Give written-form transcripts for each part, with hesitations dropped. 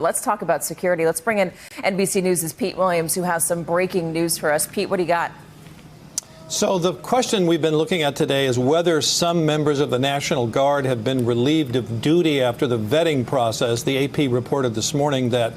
Let's talk about security. Let's bring in NBC News' Pete Williams, who has some breaking news for us. Pete, what do you got? So the question we've been looking at today is whether some members of the National Guard have been relieved of duty after the vetting process. The AP reported this morning that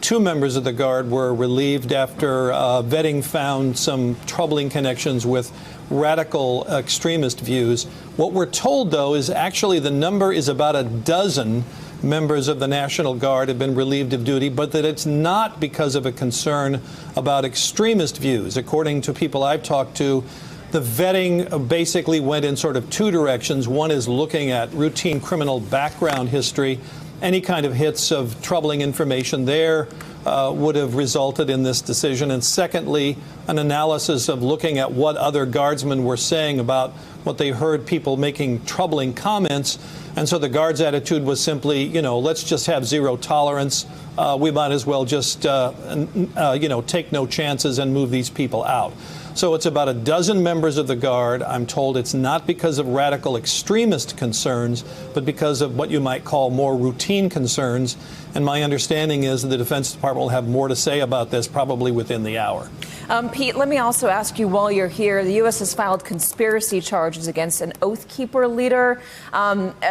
2 members of the Guard were relieved after vetting found some troubling connections with radical extremist views. What we're told, though, is actually the number is about a dozen members of the National Guard have been relieved of duty, but that it's not because of a concern about extremist views. According to people I've talked to, the vetting basically went in sort of 2 directions. One is looking at routine criminal background history. Any kind of hits of troubling information there would have resulted in this decision. And secondly, an analysis of looking at what other guardsmen were saying about what they heard people making troubling comments. And so the Guard's attitude was simply, let's just have zero tolerance. We might as well just, take no chances and move these people out. So it's about a dozen members of the Guard. I'm told it's not because of radical extremist concerns, but because of what you might call more routine concerns. And my understanding is that the Defense Department will have more to say about this probably within the hour. Pete, let me also ask you while you're here, the U.S. has filed conspiracy charges against an Oath Keeper leader.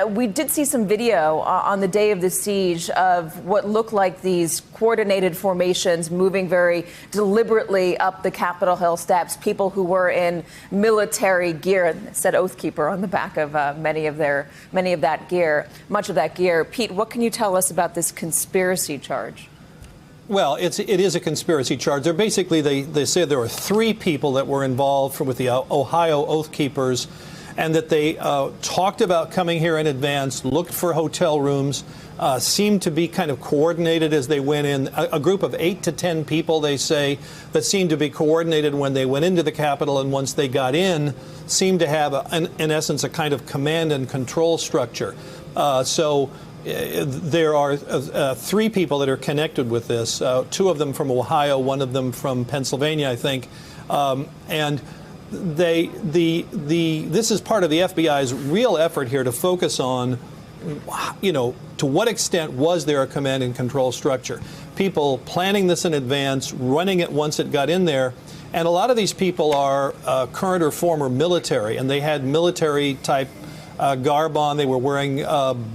We did see some video on the day of the siege of what looked like these coordinated formations moving very deliberately up the Capitol Hill steps, people who were in military gear. It said Oath Keeper on the back of much of that gear. Pete, what can you tell us about this conspiracy charge? Well, it is a conspiracy charge. They say there were 3 people that were involved with the Ohio Oath Keepers, and that they talked about coming here in advance, looked for hotel rooms, seemed to be kind of coordinated as they went in. A group of 8 to 10 people, they say, that seemed to be coordinated when they went into the Capitol, and once they got in, seemed to have, in essence, a kind of command and control structure. There are 3 people that are connected with this, 2 of them from Ohio, 1 of them from Pennsylvania, I think. And this is part of the FBI's real effort here to focus on, to what extent was there a command and control structure? People planning this in advance, running it once it got in there. And a lot of these people are current or former military, and they had military-type garb on. They were wearing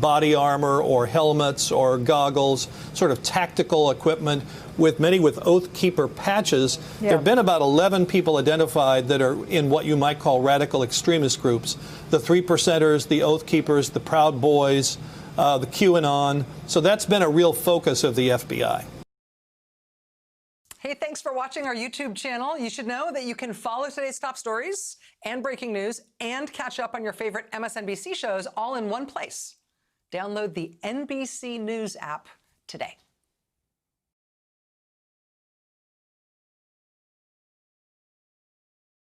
body armor or helmets or goggles, sort of tactical equipment, many with Oath Keeper patches. Yeah. There have been about 11 people identified that are in what you might call radical extremist groups. The 3%ers, the Oath Keepers, the Proud Boys, the QAnon. So that's been a real focus of the FBI. Hey, thanks for watching our YouTube channel. You should know that you can follow today's top stories and breaking news and catch up on your favorite MSNBC shows all in one place. Download the NBC News app today.